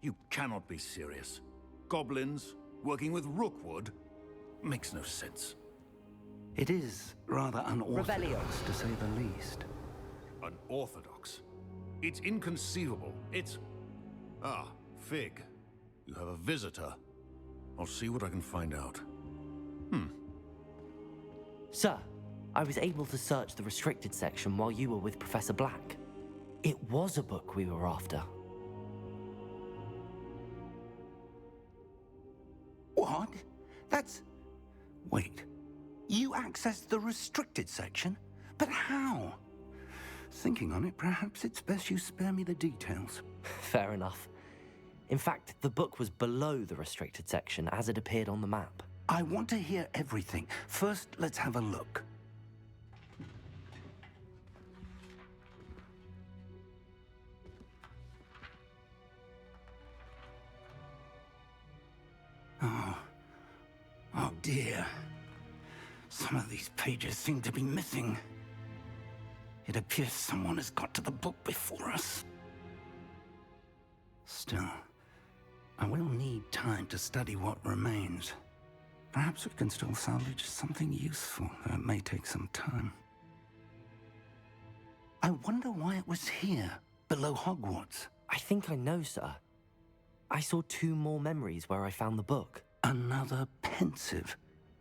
You cannot be serious. Goblins working with Rookwood? Makes no sense. It is rather unorthodox, Revelio. to say the least. Unorthodox? It's inconceivable. It's... Ah, Fig. You have a visitor. I'll see what I can find out. Sir, I was able to search the restricted section while you were with Professor Black. It was a book we were after. What? That's... Wait. You accessed the restricted section? But how? Thinking on it, perhaps it's best you spare me the details. Fair enough. In fact, the book was below the restricted section as it appeared on the map. I want to hear everything. First, let's have a look. Oh dear. Some of these pages seem to be missing. It appears someone has got to the book before us. Still, I will need time to study what remains. Perhaps we can still salvage something useful, though it may take some time. I wonder why it was here, below Hogwarts. I think I know, sir. I saw 2 more memories where I found the book. Another pensive.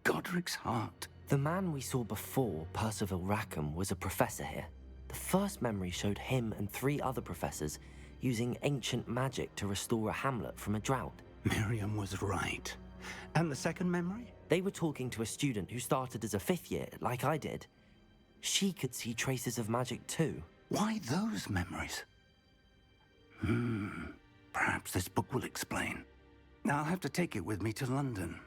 Godric's heart. The man we saw before, Percival Rackham, was a professor here. The first memory showed him and 3 other professors using ancient magic to restore a hamlet from a drought. Miriam was right. And the second memory? They were talking to a student who started as a 5th year, like I did. She could see traces of magic too. Why those memories? Perhaps this book will explain. I'll have to take it with me to London.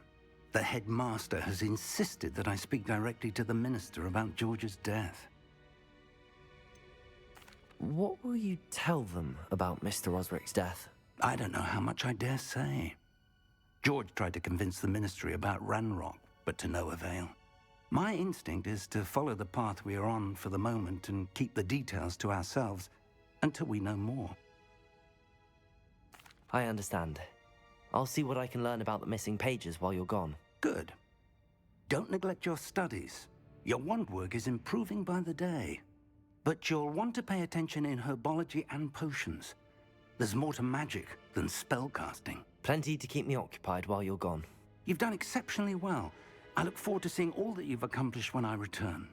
The headmaster has insisted that I speak directly to the minister about George's death. What will you tell them about Mr. Osric's death? I don't know how much I dare say. George tried to convince the ministry about Ranrock, but to no avail. My instinct is to follow the path we are on for the moment and keep the details to ourselves until we know more. I understand. I'll see what I can learn about the missing pages while you're gone. Good. Don't neglect your studies. Your wand work is improving by the day. But you'll want to pay attention in herbology and potions. There's more to magic than spellcasting. Plenty to keep me occupied while you're gone. You've done exceptionally well. I look forward to seeing all that you've accomplished when I return.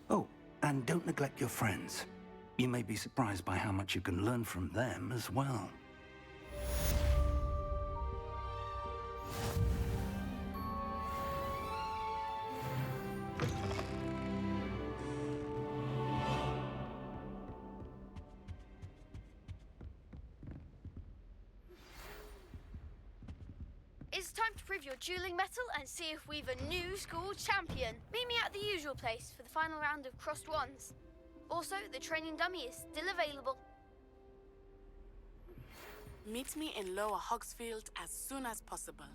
Oh, and don't neglect your friends. You may be surprised by how much you can learn from them as well. It's time to prove your dueling mettle and see if we've a new school champion. Meet me at the usual place for the final round of crossed wands. Also, the training dummy is still available. Meet me in Lower Hogsfield as soon as possible.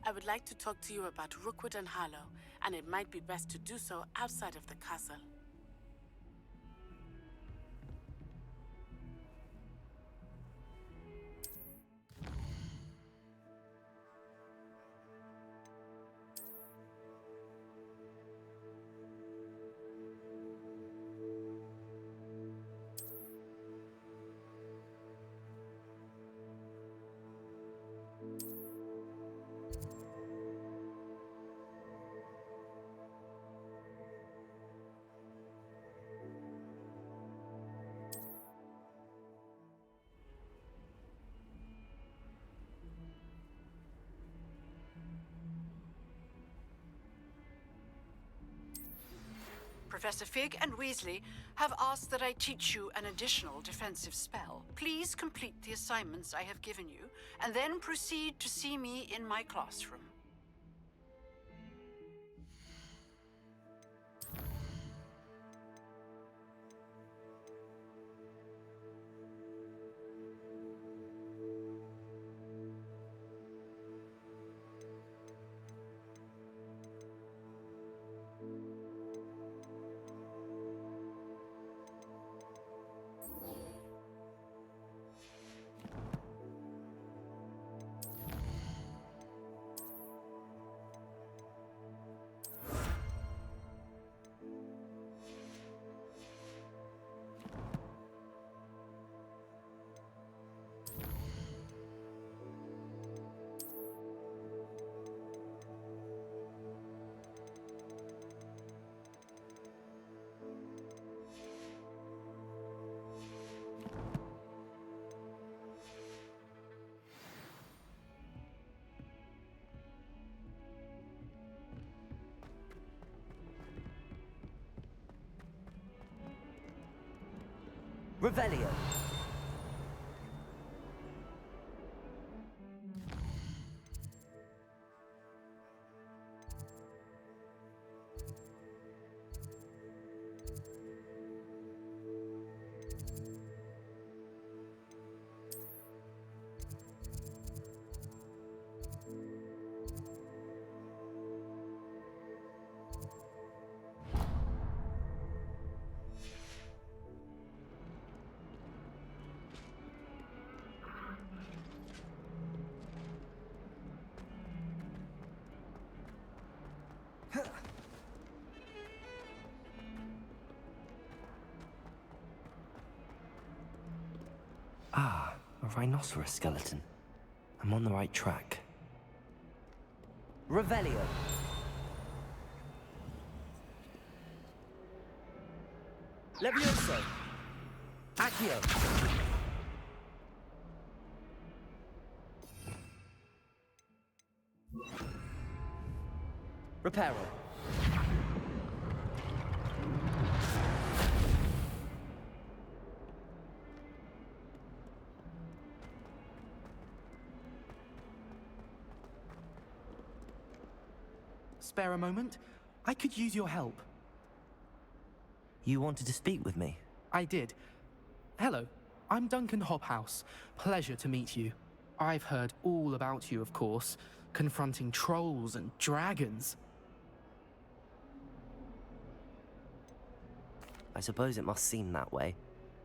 I would like to talk to you about Rookwood and Harlow, and it might be best to do so outside of the castle. Professor Fig and Weasley have asked that I teach you an additional defensive spell. Please complete the assignments I have given you, and then proceed to see me in my classroom. Revelio. Ah, a rhinoceros skeleton. I'm on the right track. Revelio. Levioso. Accio. Reparo. Spare a moment? I could use your help. You wanted to speak with me? I did. Hello, I'm Duncan Hobhouse. Pleasure to meet you. I've heard all about you, of course, confronting trolls and dragons. I suppose it must seem that way.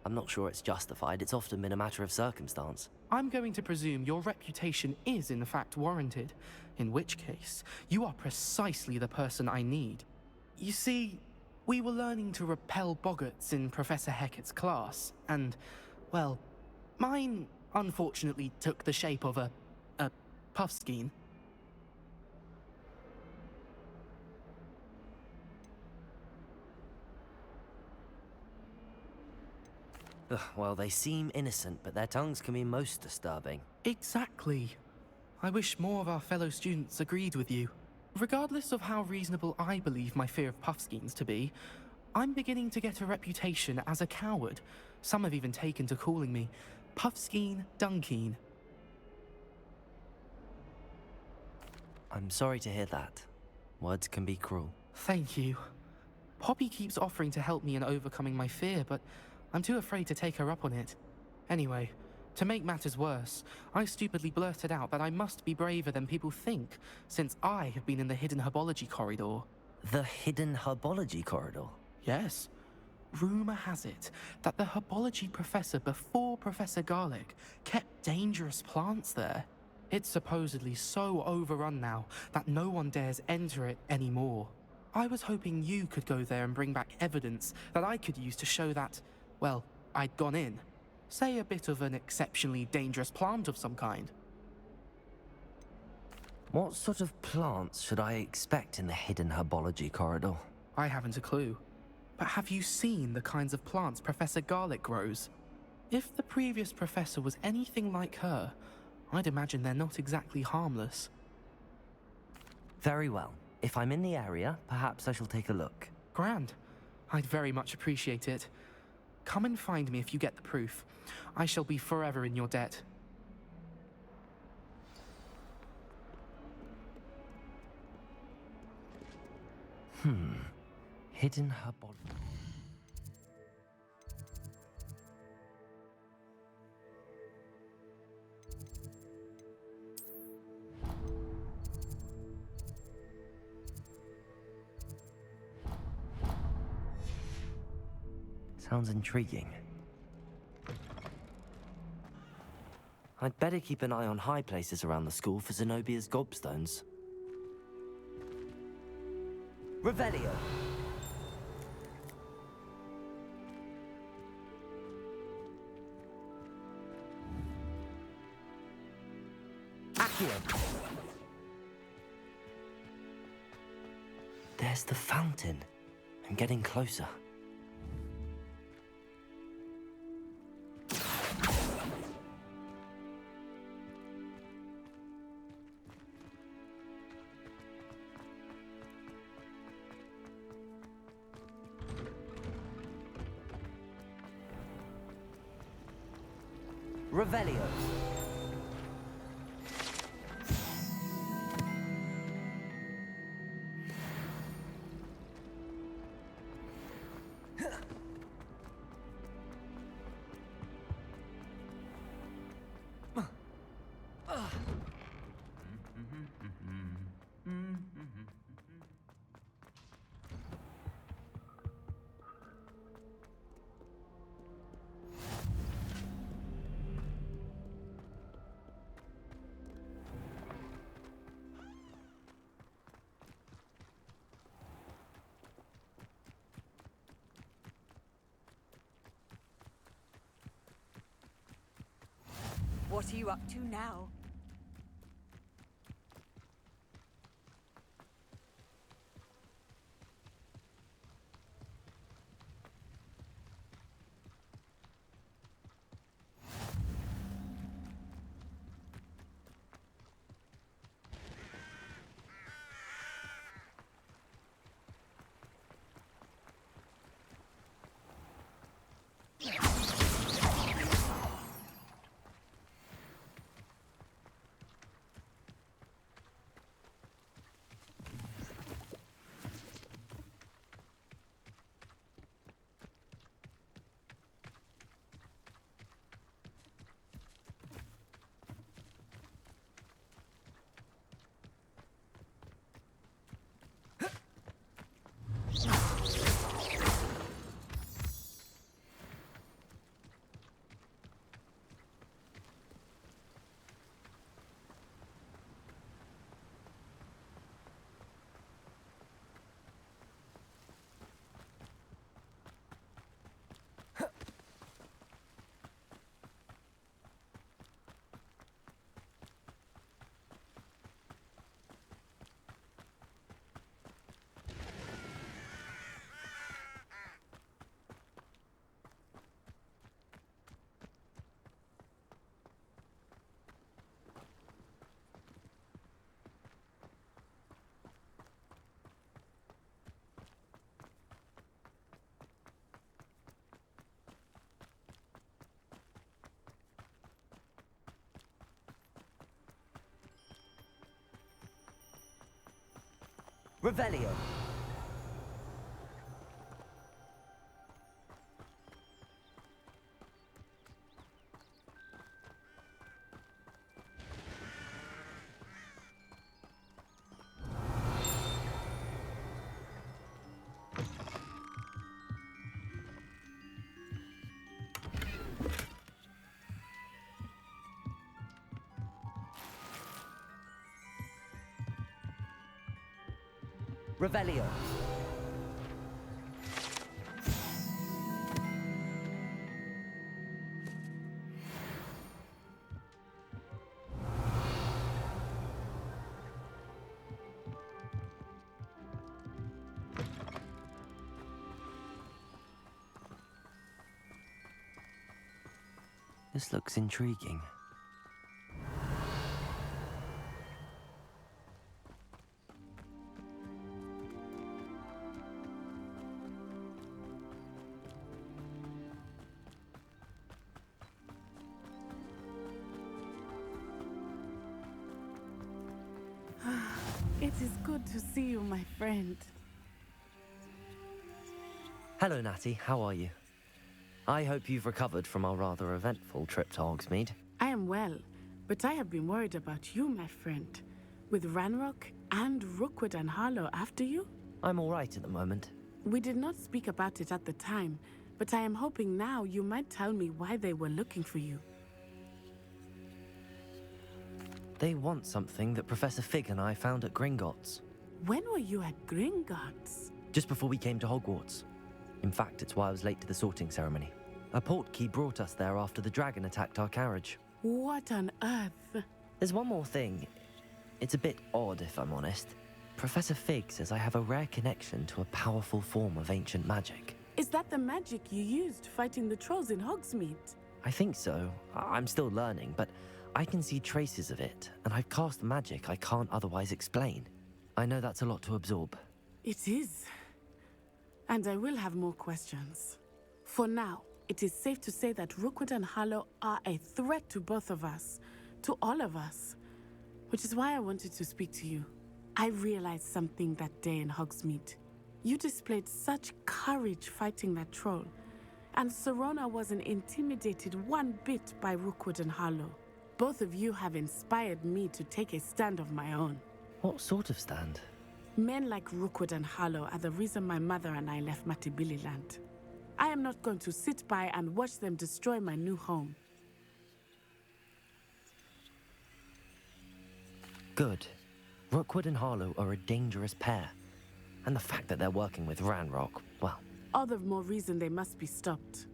I'm not sure it's justified. It's often been a matter of circumstance. I'm going to presume your reputation is in fact warranted, in which case, you are precisely the person I need. You see, we were learning to repel boggarts in Professor Hecat's class, and, well, mine unfortunately took the shape of a puffskein. Ugh, well, they seem innocent, but their tongues can be most disturbing. Exactly. I wish more of our fellow students agreed with you. Regardless of how reasonable I believe my fear of puffskeins to be, I'm beginning to get a reputation as a coward. Some have even taken to calling me Puffskeen Dunkeen. I'm sorry to hear that. Words can be cruel. Thank you. Poppy keeps offering to help me in overcoming my fear, but I'm too afraid to take her up on it. Anyway, to make matters worse, I stupidly blurted out that I must be braver than people think, since I have been in the hidden herbology corridor. The hidden herbology corridor? Yes. Rumor has it that the herbology professor before Professor Garlic kept dangerous plants there. It's supposedly so overrun now that no one dares enter it anymore. I was hoping you could go there and bring back evidence that I could use to show that, well, I'd gone in. Say a bit of an exceptionally dangerous plant of some kind. What sort of plants should I expect in the hidden herbology corridor? I haven't a clue. But have you seen the kinds of plants Professor Garlic grows? If the previous professor was anything like her, I'd imagine they're not exactly harmless. Very well. If I'm in the area, perhaps I shall take a look. Grand. I'd very much appreciate it. Come and find me if you get the proof. I shall be forever in your debt. Hidden herbology. Sounds intriguing. I'd better keep an eye on high places around the school for Zenobia's gobstones. Revelio. Accio. There's the fountain. I'm getting closer. Revelio. What are you up to now? Revelio. Revelio. This looks intriguing. It is good to see you, my friend. Hello, Natty. How are you? I hope you've recovered from our rather eventful trip to Hogsmeade. I am well, but I have been worried about you, my friend. With Ranrock and Rookwood and Harlow after you? I'm all right at the moment. We did not speak about it at the time, but I am hoping now you might tell me why they were looking for you. They want something that Professor Fig and I found at Gringotts. When were you at Gringotts? Just before we came to Hogwarts. In fact, it's why I was late to the sorting ceremony. A portkey brought us there after the dragon attacked our carriage. What on earth? There's one more thing. It's a bit odd, if I'm honest. Professor Fig says I have a rare connection to a powerful form of ancient magic. Is that the magic you used fighting the trolls in Hogsmeade? I think so. I'm still learning, but I can see traces of it, and I've cast magic I can't otherwise explain. I know that's a lot to absorb. It is. And I will have more questions. For now, it is safe to say that Rookwood and Harlow are a threat to both of us, to all of us. Which is why I wanted to speak to you. I realized something that day in Hogsmeade. You displayed such courage fighting that troll, and Serona wasn't intimidated one bit by Rookwood and Harlow. Both of you have inspired me to take a stand of my own. What sort of stand? Men like Rookwood and Harlow are the reason my mother and I left Matibili land. I am not going to sit by and watch them destroy my new home. Good. Rookwood and Harlow are a dangerous pair. And the fact that they're working with Ranrock, well... All the more reason they must be stopped.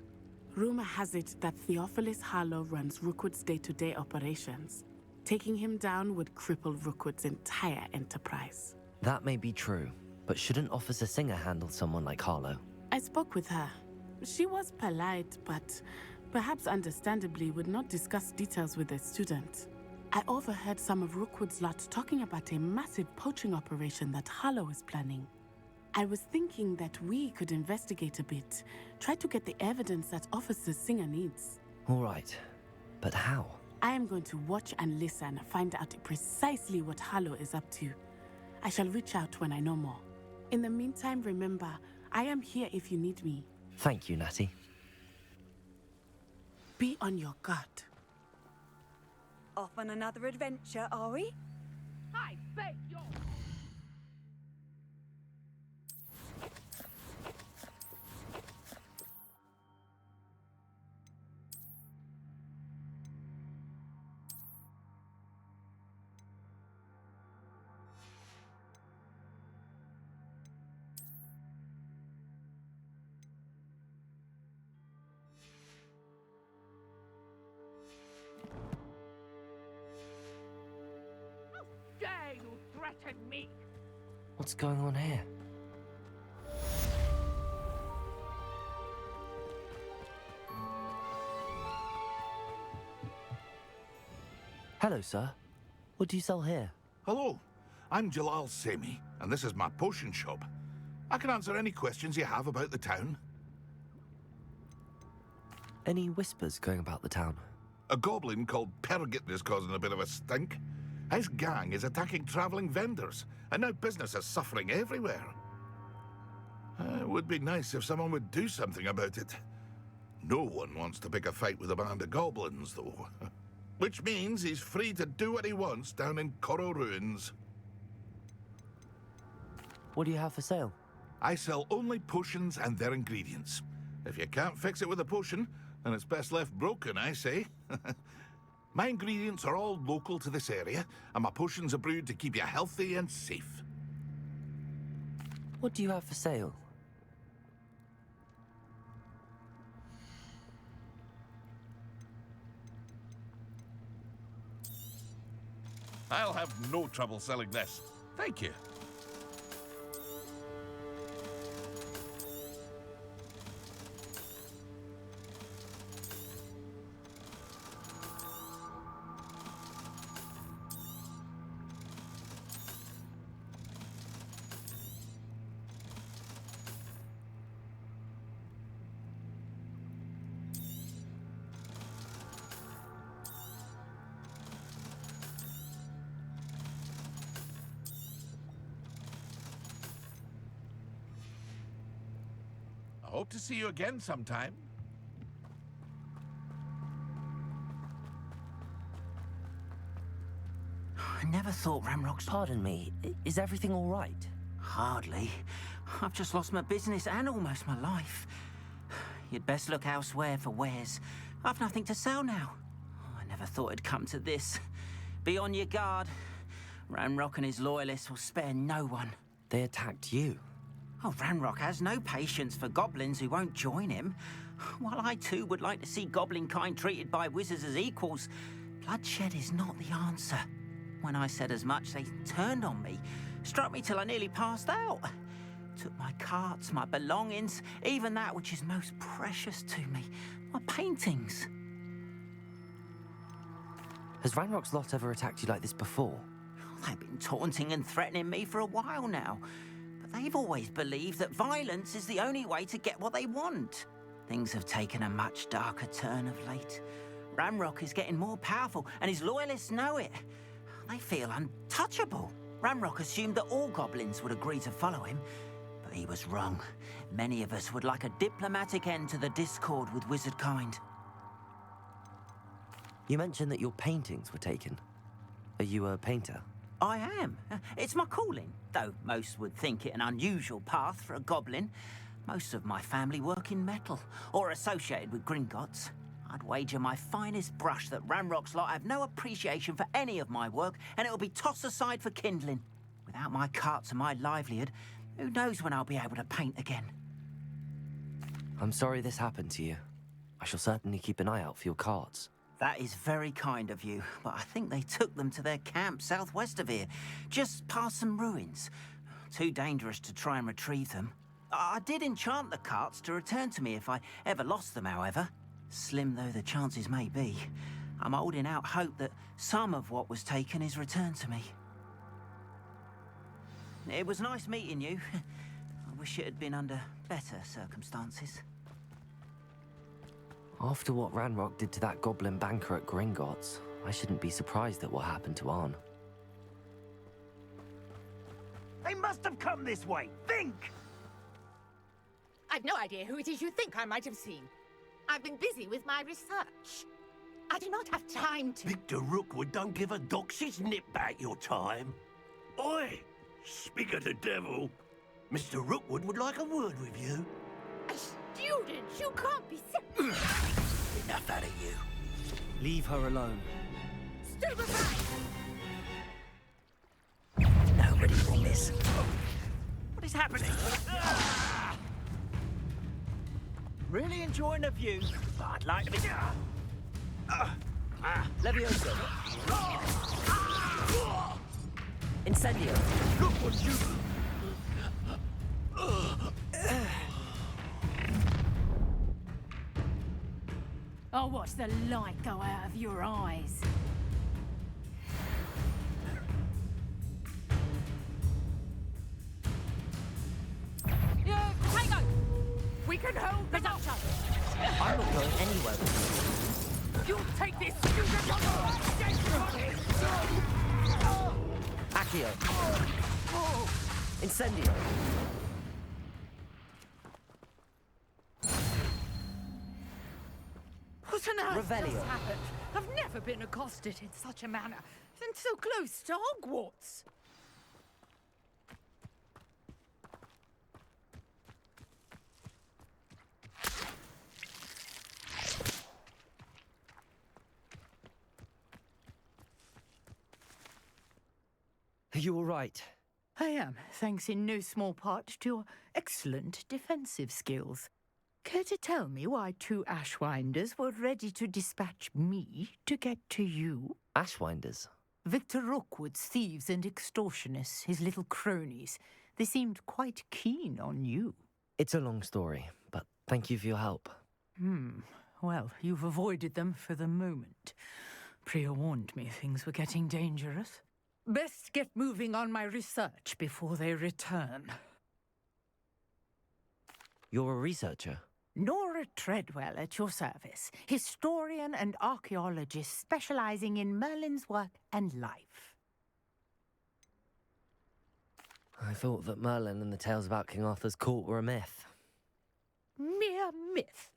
Rumor has it that Theophilus Harlow runs Rookwood's day-to-day operations. Taking him down would cripple Rookwood's entire enterprise. That may be true, but shouldn't Officer Singer handle someone like Harlow? I spoke with her. She was polite, but perhaps understandably would not discuss details with a student. I overheard some of Rookwood's lot talking about a massive poaching operation that Harlow is planning. I was thinking that we could investigate a bit, try to get the evidence that Officer Singer needs. All right, but how? I am going to watch and listen, find out precisely what Harlow is up to. I shall reach out when I know more. In the meantime, remember, I am here if you need me. Thank you, Natty. Be on your guard. Off on another adventure, are we? I beg your... Dare you threaten me? What's going on here? Hello, sir. What do you sell here? Hello, I'm Jalal Semi, and this is my potion shop. I can answer any questions you have about the town. Any whispers going about the town? A goblin called Pergit is causing a bit of a stink. His gang is attacking traveling vendors, and now business is suffering everywhere. It would be nice if someone would do something about it. No one wants to pick a fight with a band of goblins, though. Which means he's free to do what he wants down in Corro Ruins. What do you have for sale? I sell only potions and their ingredients. If you can't fix it with a potion, then it's best left broken, I say. My ingredients are all local to this area, and my potions are brewed to keep you healthy and safe. What do you have for sale? I'll have no trouble selling this. Thank you. I hope to see you again sometime. I never thought Ramrock's... Pardon me, is everything all right? Hardly. I've just lost my business and almost my life. You'd best look elsewhere for wares. I've nothing to sell now. I never thought it'd come to this. Be on your guard. Ranrock and his loyalists will spare no one. They attacked you. Oh, Ranrock has no patience for goblins who won't join him. While I too would like to see goblin kind treated by wizards as equals, bloodshed is not the answer. When I said as much, they turned on me, struck me till I nearly passed out. Took my carts, my belongings, even that which is most precious to me, my paintings. Has Ranrock's lot ever attacked you like this before? They've been taunting and threatening me for a while now. But they've always believed that violence is the only way to get what they want. Things have taken a much darker turn of late. Ranrock is getting more powerful, and his loyalists know it. They feel untouchable. Ranrock assumed that all goblins would agree to follow him, but he was wrong. Many of us would like a diplomatic end to the discord with wizard kind. You mentioned that your paintings were taken. Are you a painter? I am. It's my calling, though most would think it an unusual path for a goblin. Most of my family work in metal, or associated with Gringotts. I'd wager my finest brush that Ranrock's lot have no appreciation for any of my work, and it'll be tossed aside for kindling. Without my carts and my livelihood, who knows when I'll be able to paint again? I'm sorry this happened to you. I shall certainly keep an eye out for your carts. That is very kind of you, but I think they took them to their camp southwest of here, just past some ruins. Too dangerous to try and retrieve them. I did enchant the carts to return to me if I ever lost them, however. Slim though the chances may be, I'm holding out hope that some of what was taken is returned to me. It was nice meeting you. I wish it had been under better circumstances. After what Ranrock did to that goblin banker at Gringotts, I shouldn't be surprised at what happened to Arn. They must have come this way. Think! I've no idea who it is you think I might have seen. I've been busy with my research. I do not have time to... Victor Rookwood don't give a doxy's nip back your time. Oi! Speak of the devil. Mr. Rookwood would like a word with you. A student? You can't be serious. Enough out of you. Leave her alone. Stupefy! Nobody will miss. What is happening? Really enjoying the view, but I'd like to be... Levioso. Incendio. Look what you... I'll watch the light go out of your eyes. Yeah, Potato! We can hold them up. I'm not going anywhere with You'll take this student on Accio. Incendio. What on earth Revelio. just happened? I've never been accosted in such a manner, and so close to Hogwarts. Are you all right? I am, thanks in no small part to your excellent defensive skills. Care to tell me why two Ashwinders were ready to dispatch me to get to you? Ashwinders? Victor Rookwood's thieves and extortionists, his little cronies. They seemed quite keen on you. It's a long story, but thank you for your help. Well, you've avoided them for the moment. Priya warned me things were getting dangerous. Best get moving on my research before they return. You're a researcher? Nora Treadwell at your service, historian and archaeologist specializing in Merlin's work and life. I thought that Merlin and the tales about King Arthur's court were a myth. Mere myth.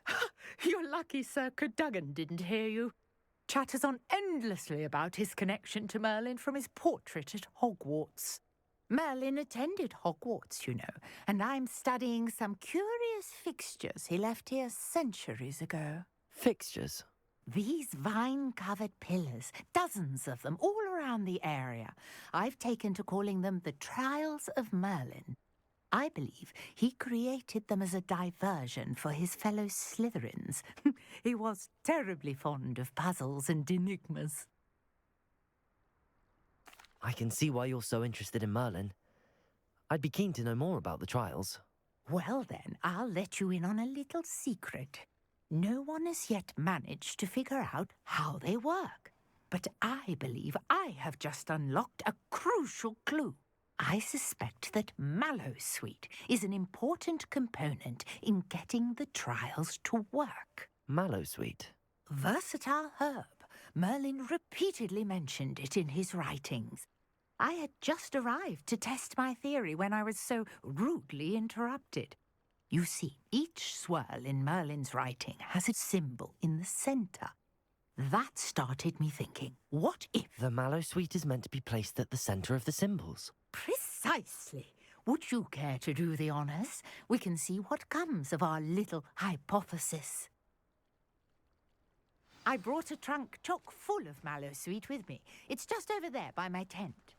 You're lucky Sir Cadogan didn't hear you. Chatters on endlessly about his connection to Merlin from his portrait at Hogwarts. Merlin attended Hogwarts, you know, and I'm studying some curious fixtures he left here centuries ago. Fixtures? These vine-covered pillars, dozens of them, all around the area. I've taken to calling them the Trials of Merlin. I believe he created them as a diversion for his fellow Slytherins. He was terribly fond of puzzles and enigmas. I can see why you're so interested in Merlin. I'd be keen to know more about the trials. Well then, I'll let you in on a little secret. No one has yet managed to figure out how they work. But I believe I have just unlocked a crucial clue. I suspect that mallowsweet is an important component in getting the trials to work. Mallowsweet. Versatile herb. Merlin repeatedly mentioned it in his writings. I had just arrived to test my theory when I was so rudely interrupted. You see, each swirl in Merlin's writing has a symbol in the center. That started me thinking, what if... The mallowsweet is meant to be placed at the center of the symbols. Precisely. Would you care to do the honors? We can see what comes of our little hypothesis. I brought a trunk chock full of mallowsweet with me. It's just over there by my tent.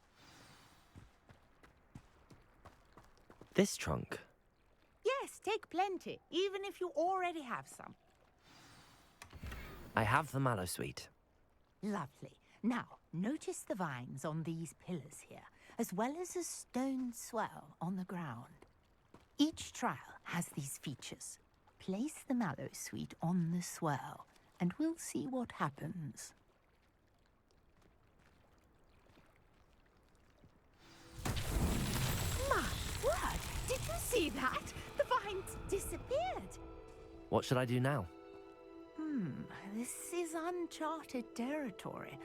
This trunk? Yes, take plenty, even if you already have some. I have the mallowsweet. Lovely. Now, notice the vines on these pillars here, as well as a stone swell on the ground. Each trial has these features. Place the mallowsweet on the swell, and we'll see what happens. My word! Did you see that? The vines disappeared. What should I do now? This is uncharted territory.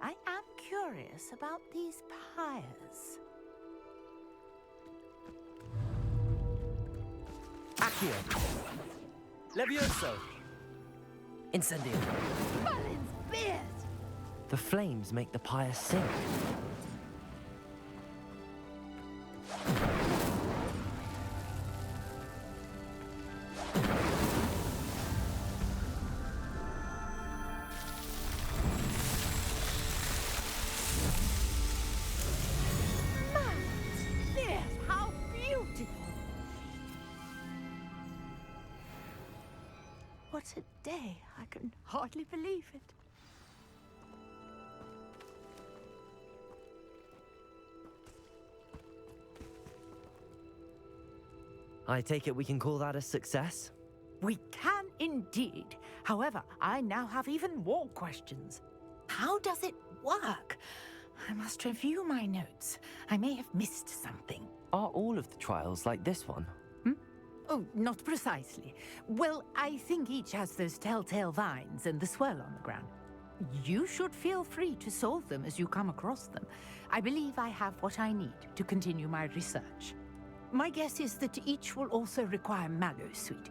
I am curious about these pyres. Accio! Levioso! Incendio! Merlin's beard! The flames make the pyre sink. How beautiful! What a day! I can hardly believe it. I take it we can call that a success? We can indeed. However, I now have even more questions. How does it work? I must review my notes. I may have missed something. Are all of the trials like this one? Oh, not precisely. Well, I think each has those telltale vines and the swirl on the ground. You should feel free to solve them as you come across them. I believe I have what I need to continue my research. My guess is that each will also require mallowsweet,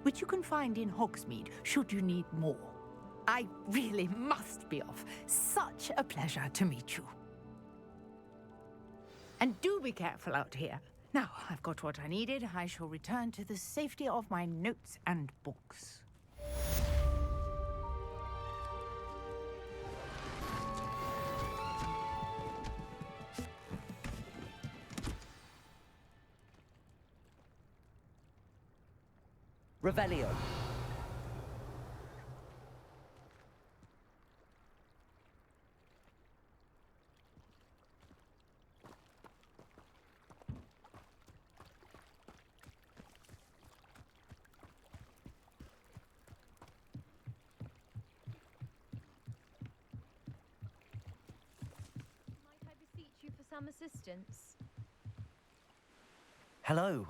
which you can find in Hogsmeade should you need more. I really must be off. Such a pleasure to meet you. And do be careful out here. Now, I've got what I needed. I shall return to the safety of my notes and books. Revelio. Some assistance. Hello.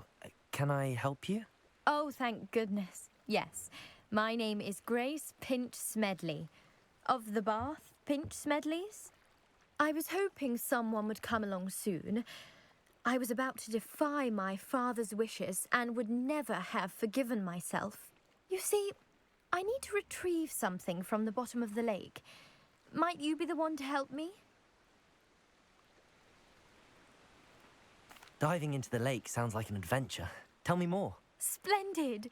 Can I help you? Oh, thank goodness. Yes. My name is Grace Pinch Smedley. Of the Bath Pinch Smedleys? I was hoping someone would come along soon. I was about to defy my father's wishes and would never have forgiven myself. You see, I need to retrieve something from the bottom of the lake. Might you be the one to help me? Diving into the lake sounds like an adventure. Tell me more. Splendid.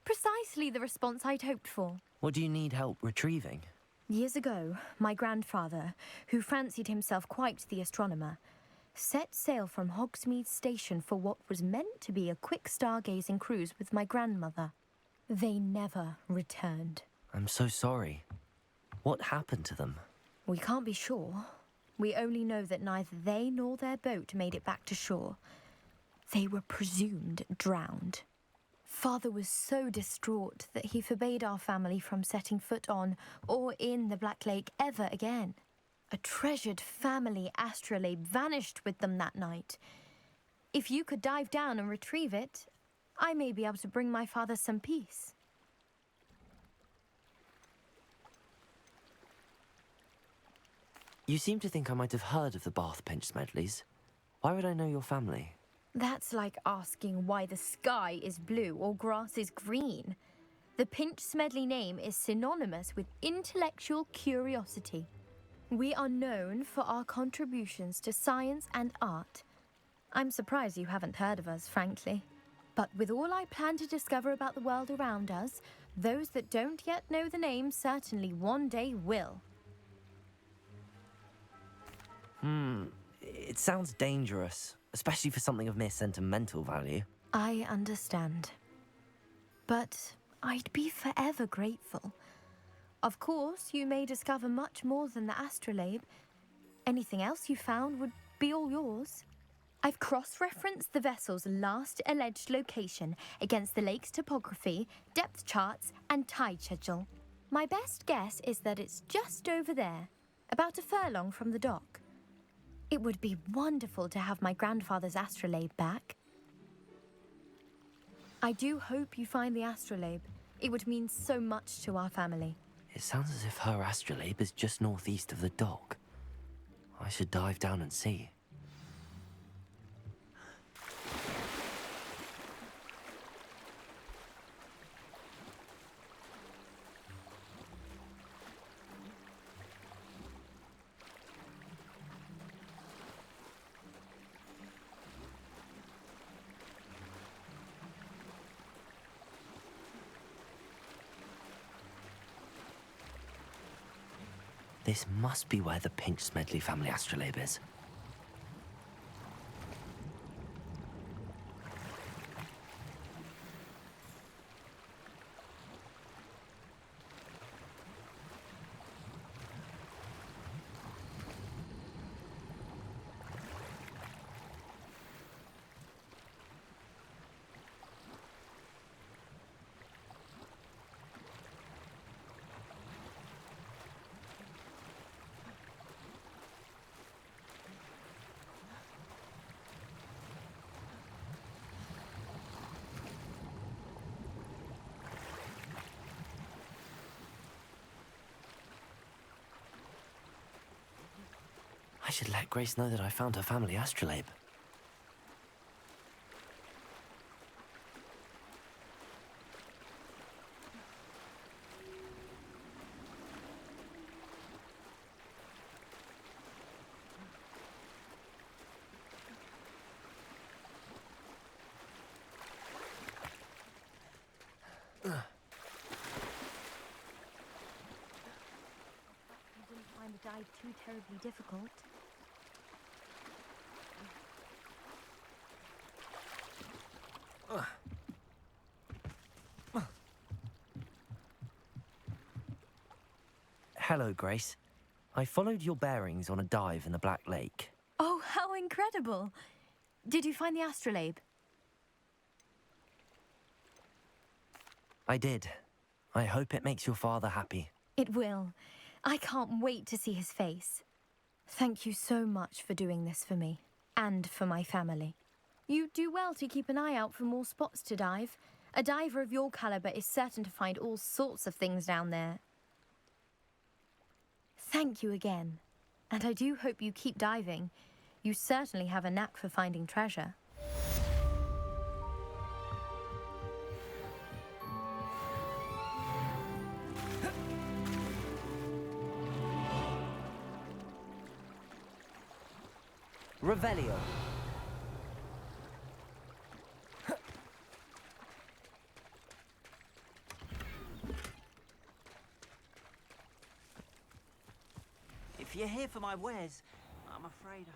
Precisely the response I'd hoped for. What do you need help retrieving? Years ago, my grandfather, who fancied himself quite the astronomer, set sail from Hogsmeade Station for what was meant to be a quick stargazing cruise with my grandmother. They never returned. I'm so sorry. What happened to them? We can't be sure. We only know that neither they nor their boat made it back to shore. They were presumed drowned. Father was so distraught that he forbade our family from setting foot on or in the Black Lake ever again. A treasured family astrolabe vanished with them that night. If you could dive down and retrieve it, I may be able to bring my father some peace. You seem to think I might have heard of the Bath Pinch Smedleys. Why would I know your family? That's like asking why the sky is blue or grass is green. The Pinch Smedley name is synonymous with intellectual curiosity. We are known for our contributions to science and art. I'm surprised you haven't heard of us, frankly. But with all I plan to discover about the world around us, those that don't yet know the name certainly one day will. It sounds dangerous, especially for something of mere sentimental value. I understand. But I'd be forever grateful. Of course, you may discover much more than the astrolabe. Anything else you found would be all yours. I've cross-referenced the vessel's last alleged location against the lake's topography, depth charts, and tide schedule. My best guess is that it's just over there, about a furlong from the dock. It would be wonderful to have my grandfather's astrolabe back. I do hope you find the astrolabe. It would mean so much to our family. It sounds as if her astrolabe is just northeast of the dock. I should dive down and see. This must be where the Pinch Smedley family astrolabe is. I should let Grace know that I found her family astrolabe. You didn't find the dive too terribly difficult. Hello, Grace. I followed your bearings on a dive in the Black Lake. Oh, how incredible! Did you find the astrolabe? I did. I hope it makes your father happy. It will. I can't wait to see his face. Thank you so much for doing this for me, and for my family. You do well to keep an eye out for more spots to dive. A diver of your caliber is certain to find all sorts of things down there. Thank you again. And I do hope you keep diving. You certainly have a knack for finding treasure. Revelio. If you're here for my wares, I'm afraid I...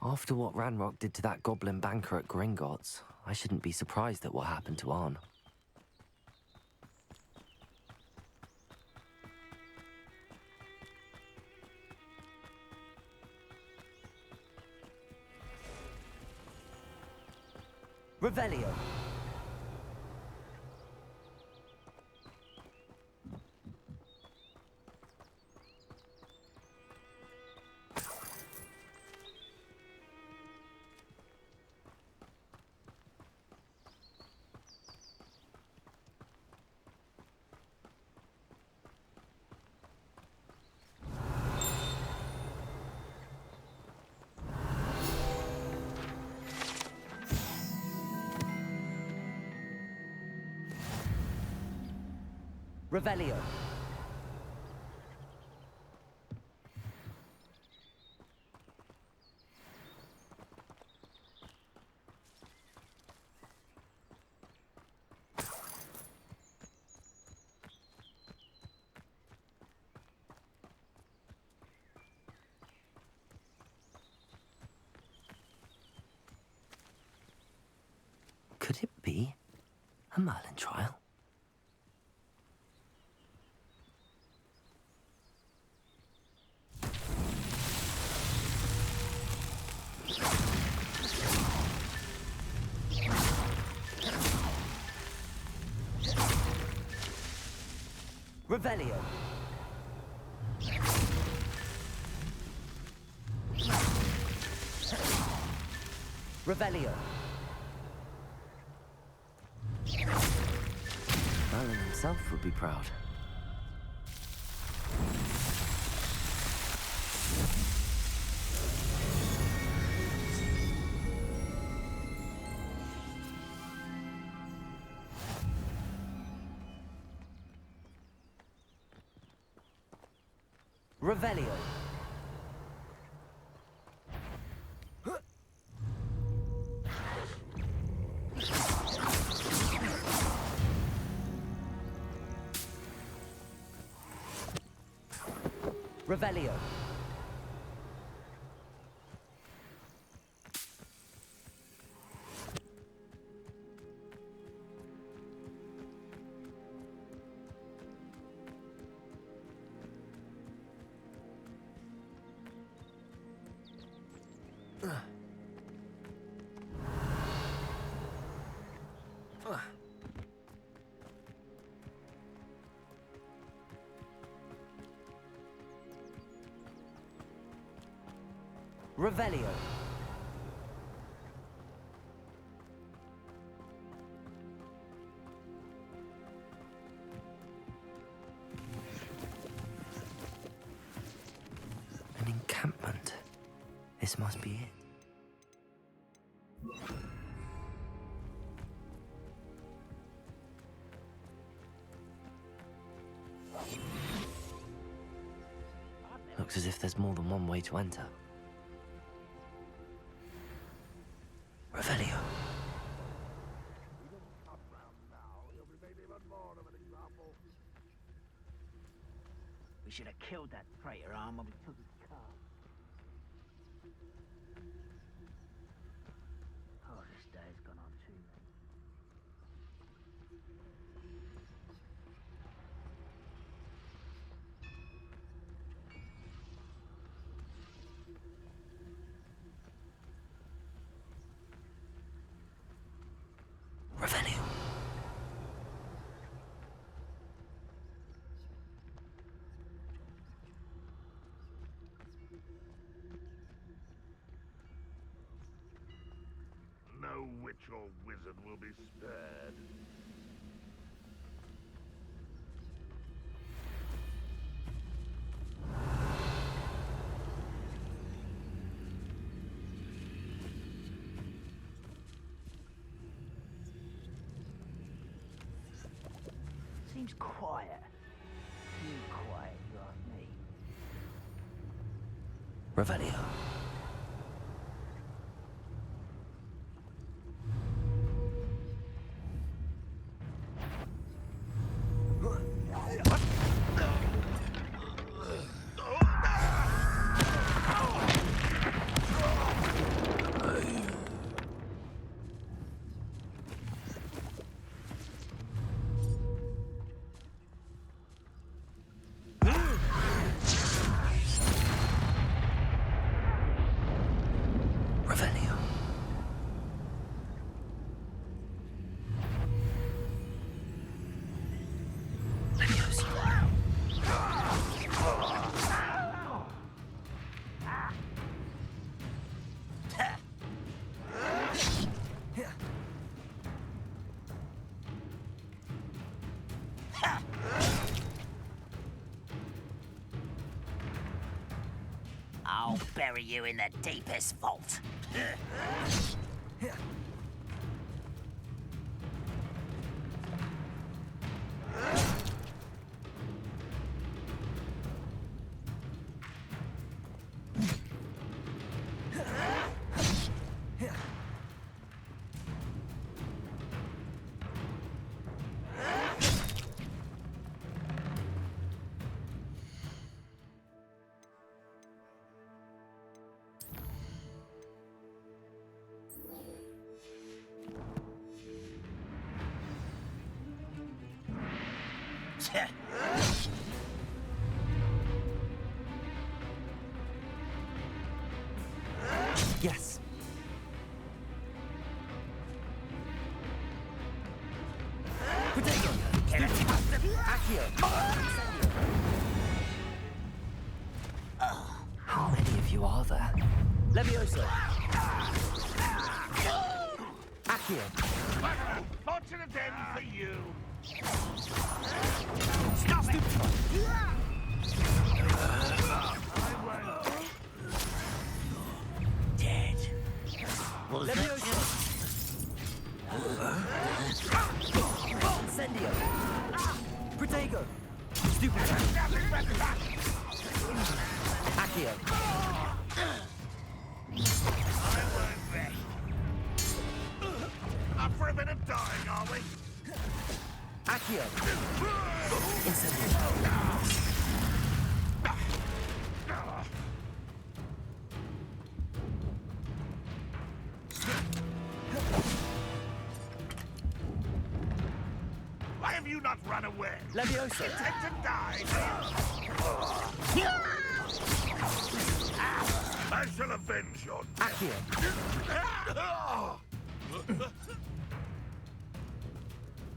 After what Ranrock did to that goblin banker at Gringotts, I shouldn't be surprised at what happened to Arn. Revelio. Revelio. Could it be a Merlin trial? Revelio. Revelio. Merlin himself would be proud. Revelio. Revelio. Revelio. An encampment. This must be it. Looks as if there's more than one way to enter. Revelio. We should have killed that traitor arm when we took his car. Oh, this day has gone on too long. Revelio. No witch or wizard will be spared. Seems quiet. Too quiet, you ask me. Revelio. bury you in the deepest vault. Yes. Potato. Accio. How many of you are there? Levioso. Accio. Not to the den for you. Stop it! Dead. Levioso. Incendio. Protego. Stupid. Accio. Up for a bit of dying, are we? Accio. Incendio. Why have you not run away? Levioso. Intend to die. I shall avenge your death. Accio.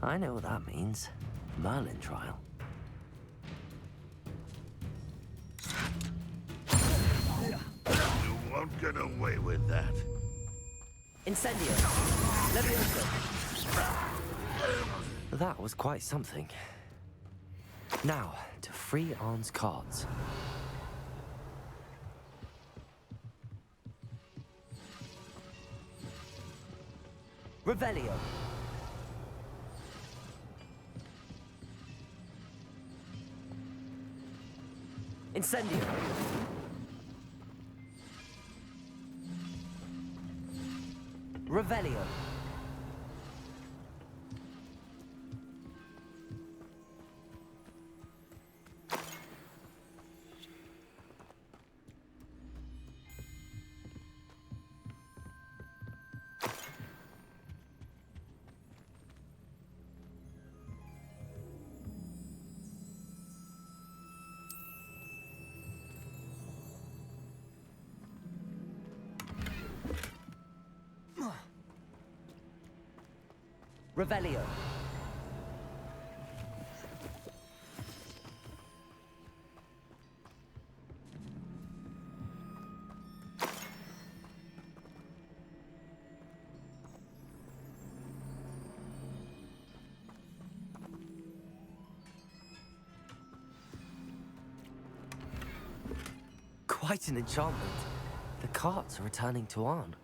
I know what that means. Merlin trial. You won't get away with that. Incendio. Levioso. That was quite something. Now, to free Arn's cards. Revelio. Incendio. Revelio. Revelio. Quite an enchantment. The carts are returning to Arn.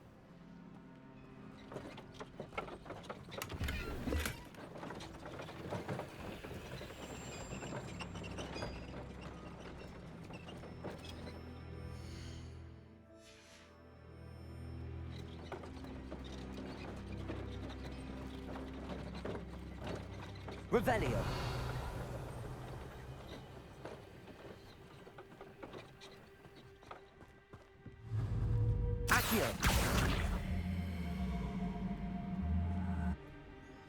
Revelio. Accio.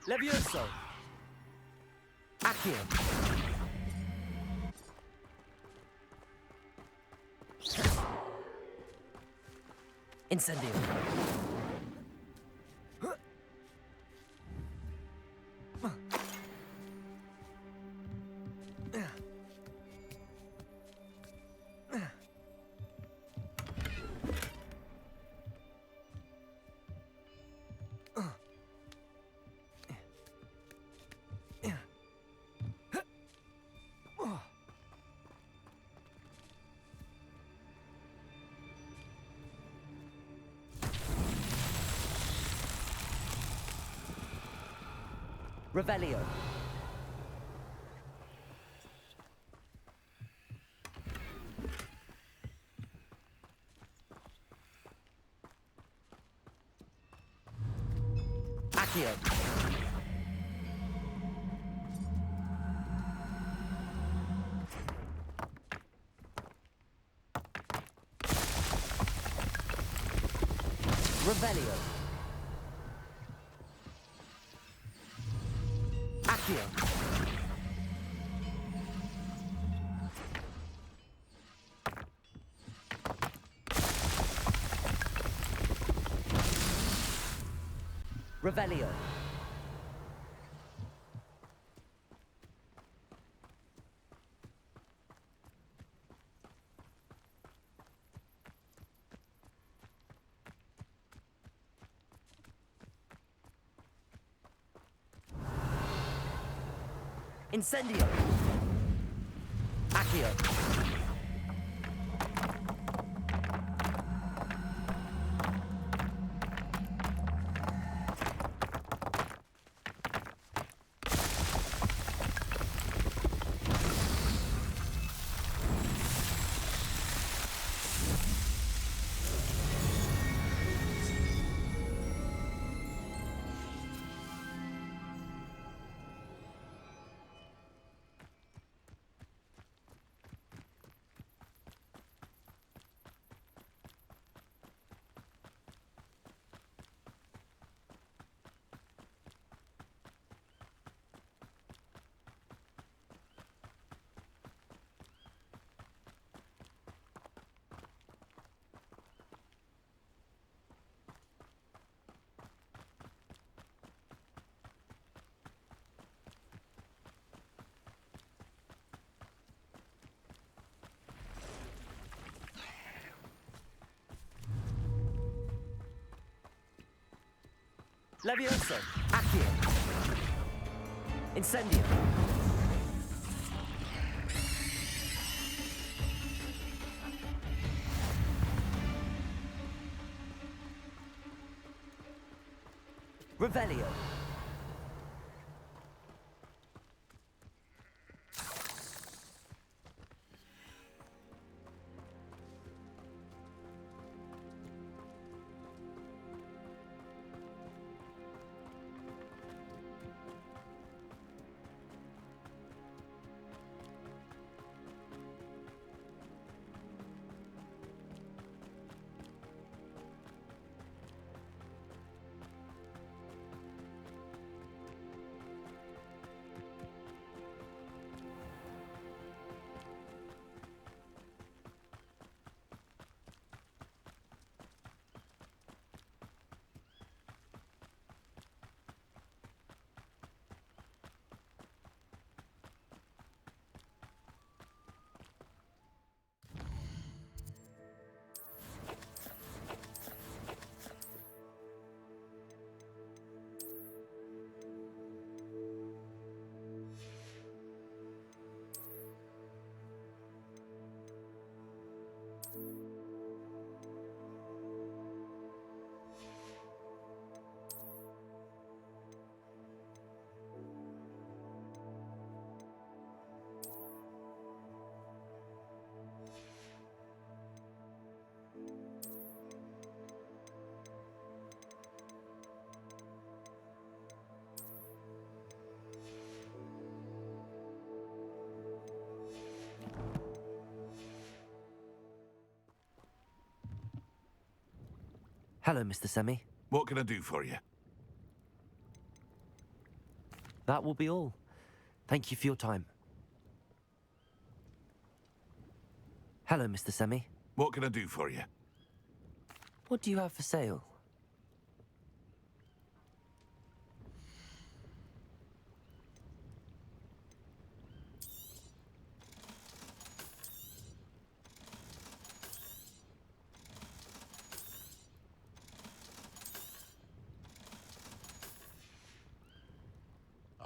Levioso. Accio. Incendio. Revelio. Accio. Revelio. Accio. Revelio. Incendio. Accio. Levioso. Accio. Incendio. Revelio. Hello, Mr. Semi. What can I do for you? That will be all. Thank you for your time. Hello, Mr. Semi. What can I do for you? What do you have for sale?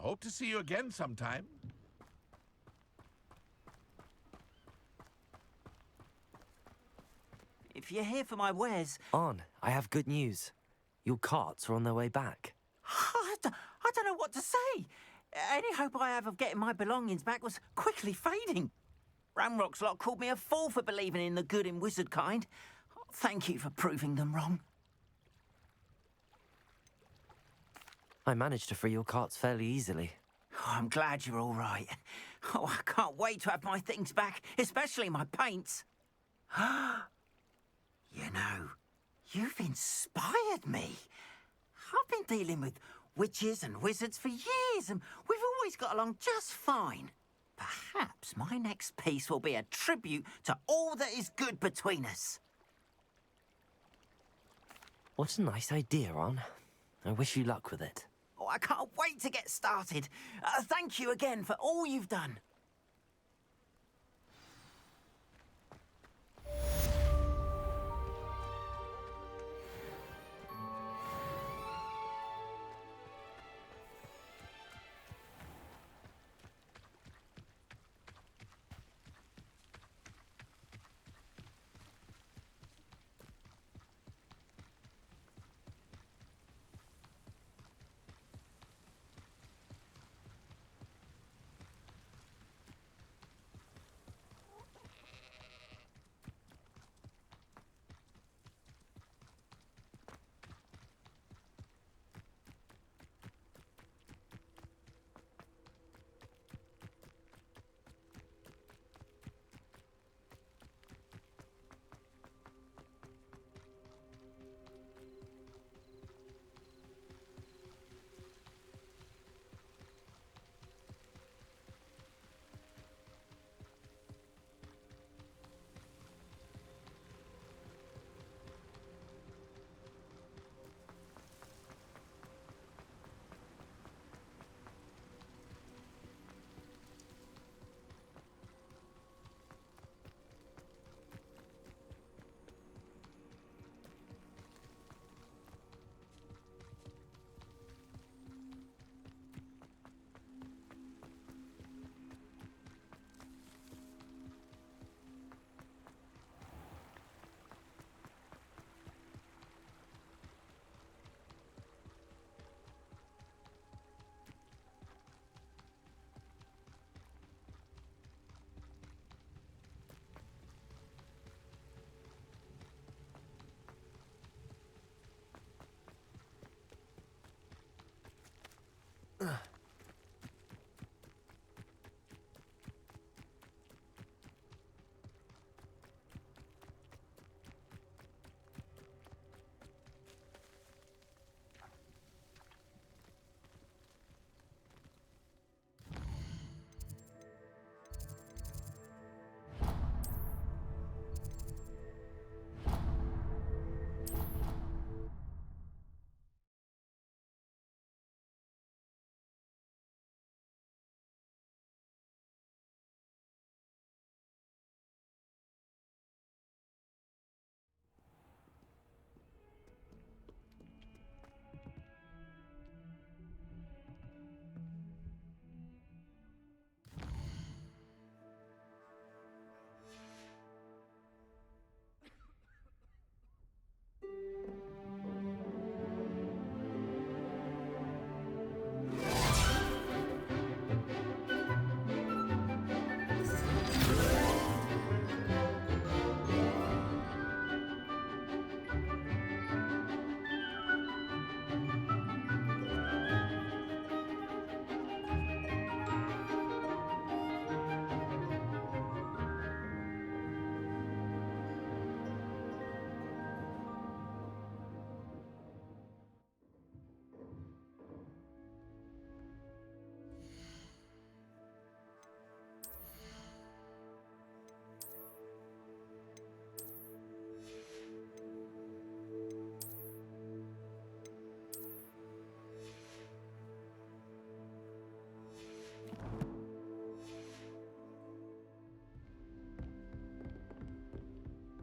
I hope to see you again sometime. If you're here for my wares... Arn, I have good news. Your carts are on their way back. I don't know what to say. Any hope I have of getting my belongings back was quickly fading. Ranrock's lot called me a fool for believing in the good in wizard kind. Thank you for proving them wrong. I managed to free your carts fairly easily. Oh, I'm glad you're all right. Oh, I can't wait to have my things back, especially my paints. You know, you've inspired me. I've been dealing with witches and wizards for years, and we've always got along just fine. Perhaps my next piece will be a tribute to all that is good between us. What a nice idea, Ron. I wish you luck with it. Oh, I can't wait to get started. Thank you again for all you've done.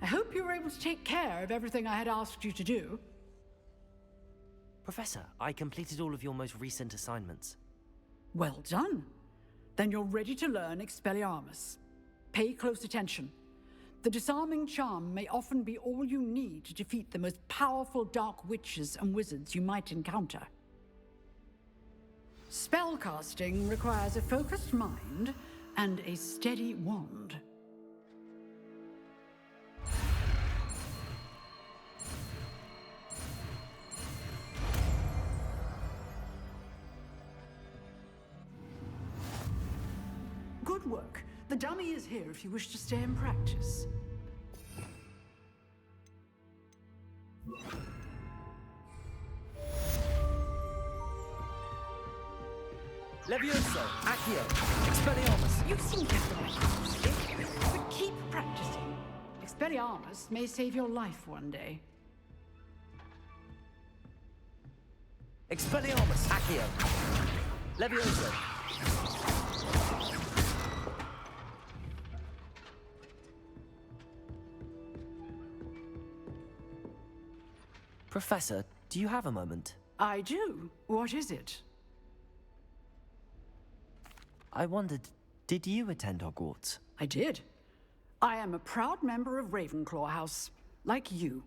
I hope you were able to take care of everything I had asked you to do. Professor, I completed all of your most recent assignments. Well done. Then you're ready to learn Expelliarmus. Pay close attention. The disarming charm may often be all you need to defeat the most powerful dark witches and wizards you might encounter. Spellcasting requires a focused mind and a steady wand. Good work. The dummy is here if you wish to stay and practice. Levioso, Accio, Expelliarmus. You seem to have but keep practicing. Expelliarmus may save your life one day. Expelliarmus, Accio. Levioso. Professor, do you have a moment? I do. What is it? I wondered, did you attend Hogwarts? I did. I am a proud member of Ravenclaw House, like you.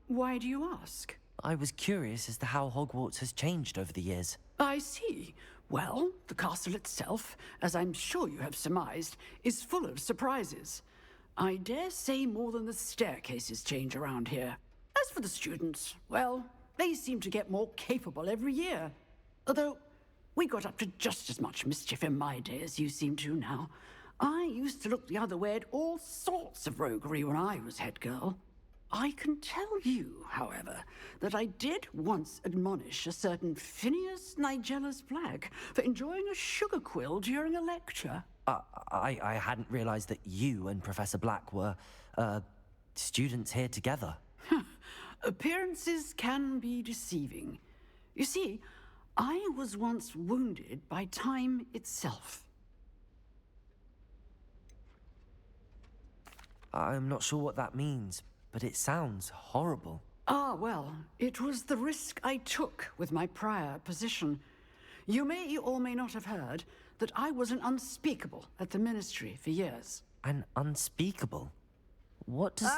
Why do you ask? I was curious as to how Hogwarts has changed over the years. I see. Well, the castle itself, as I'm sure you have surmised, is full of surprises. I dare say more than the staircases change around here. As for the students, well, they seem to get more capable every year. Although, we got up to just as much mischief in my day as you seem to now. I used to look the other way at all sorts of roguery when I was head girl. I can tell you, however, that I did once admonish a certain Phineas Nigellus Black for enjoying a sugar quill during a lecture. I hadn't realized that you and Professor Black were, students here together. Appearances can be deceiving. You see, I was once wounded by time itself. I'm not sure what that means, but it sounds horrible. Ah, well, it was the risk I took with my prior position. You may or may not have heard that I was an unspeakable at the Ministry for years. An unspeakable? What does...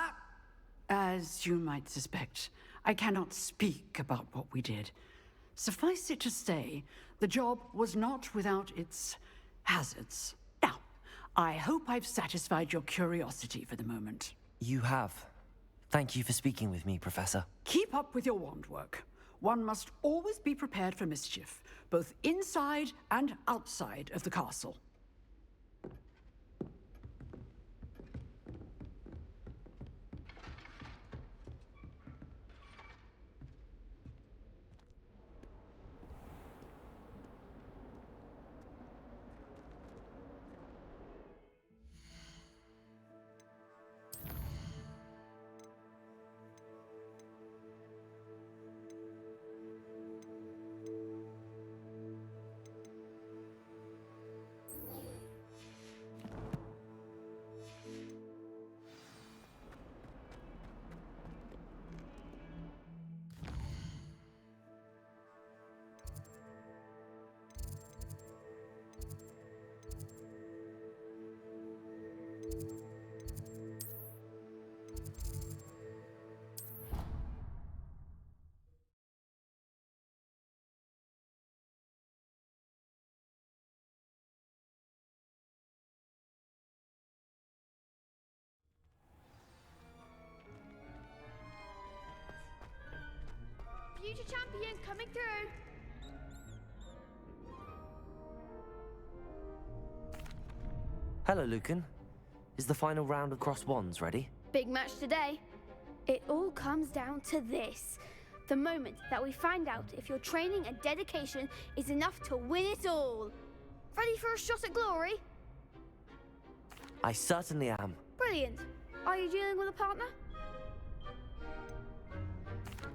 As you might suspect, I cannot speak about what we did. Suffice it to say, the job was not without its hazards. Now, I hope I've satisfied your curiosity for the moment. You have. Thank you for speaking with me, Professor. Keep up with your wand work. One must always be prepared for mischief, both inside and outside of the castle. Future champion coming through. Hello, Lucan. Is the final round of Cross Wands ready? Big match today. It all comes down to this. The moment that we find out if your training and dedication is enough to win it all. Ready for a shot at glory? I certainly am. Brilliant. Are you dealing with a partner?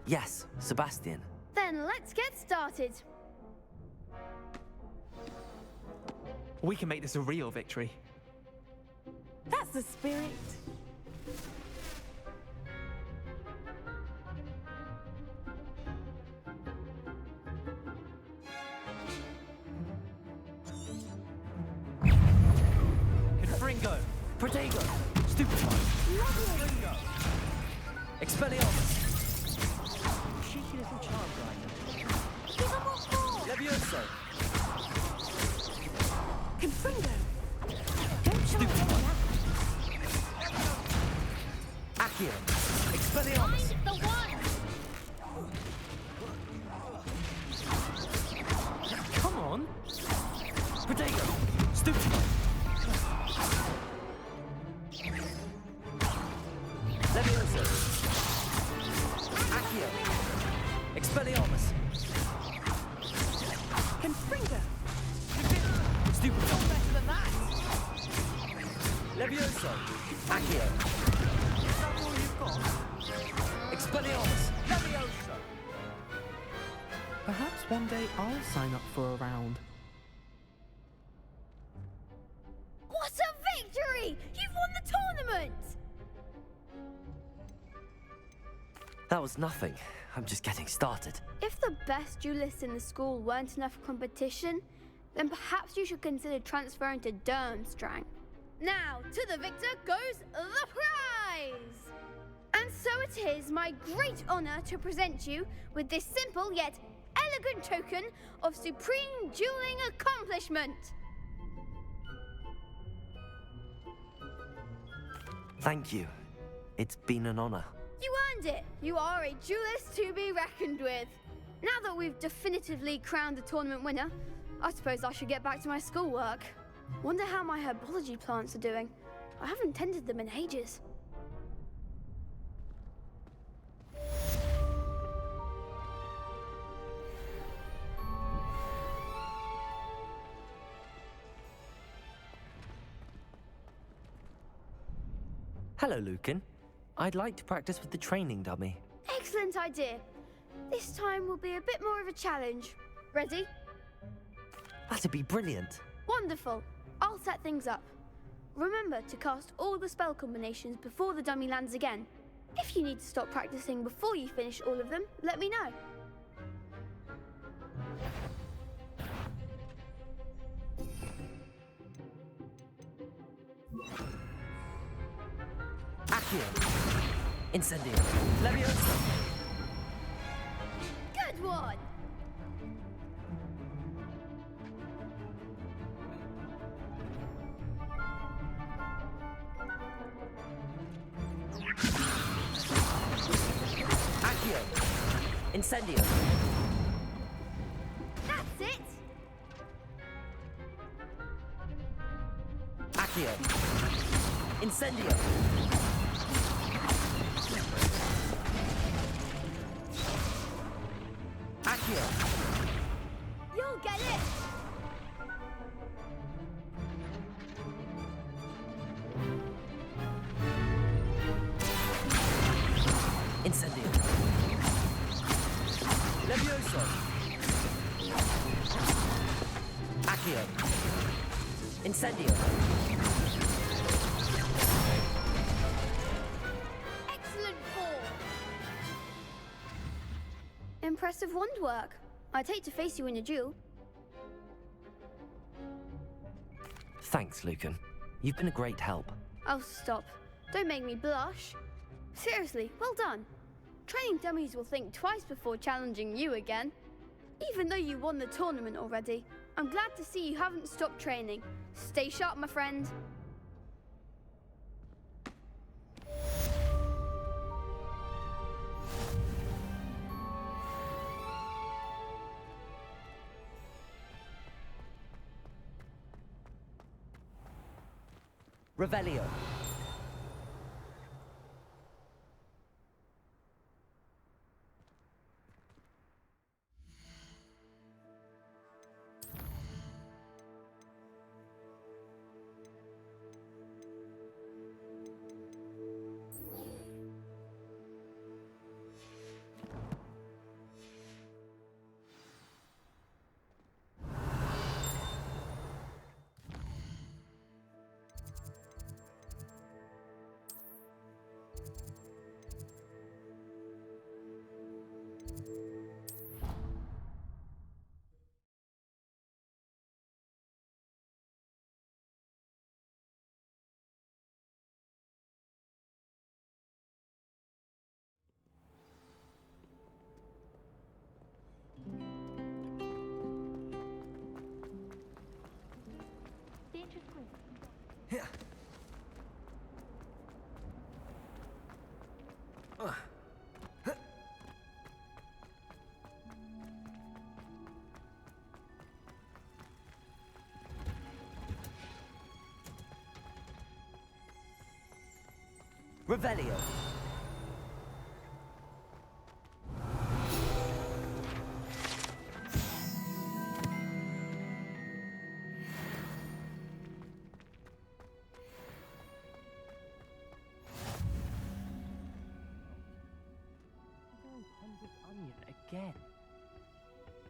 Yes, Sebastian. Then let's get started. We can make this a real victory. That's the spirit. Confringo, Protego! Stupefy, Confringo, Expelliarmus, cheeky little charm grinder, Levioso, Accio. Expelliarmus. Find the one! Come on. Protego. Stupefy. Levioso. Accio. Expelliarmus. Confringo. Stupefy. Better than that. Levioso. Accio. Is that all you've got? Expelliarmus. Levioso. Perhaps one day I'll sign up for a round. What a victory! You've won the tournament! That was nothing. I'm just getting started. If the best duelists in the school weren't enough for competition, then perhaps you should consider transferring to Durmstrang. Now, to the victor goes the prize! And so it is my great honor to present you with this simple yet elegant token of supreme dueling accomplishment. Thank you. It's been an honor. You earned it! You are a duelist to be reckoned with. Now that we've definitively crowned the tournament winner, I suppose I should get back to my schoolwork. Wonder how my herbology plants are doing. I haven't tended them in ages. Hello, Lucan. I'd like to practice with the training dummy. Excellent idea. This time will be a bit more of a challenge. Ready? That'd be brilliant. Wonderful. I'll set things up. Remember to cast all the spell combinations before the dummy lands again. If you need to stop practicing before you finish all of them, let me know. Accio. Incendio. Levioso. Good one! Accio. Incendio. That's it! Accio. Incendio. Accio. You'll get it! Incendio. Levioso. Accio. Incendio. Excellent form! Impressive wand work. I'd hate to face you in a duel. Thanks, Lucan. You've been a great help. Oh, stop. Don't make me blush. Seriously, well done. Training dummies will think twice before challenging you again. Even though you won the tournament already, I'm glad to see you haven't stopped training. Stay sharp, my friend. Revelio. Revelio. Onion again.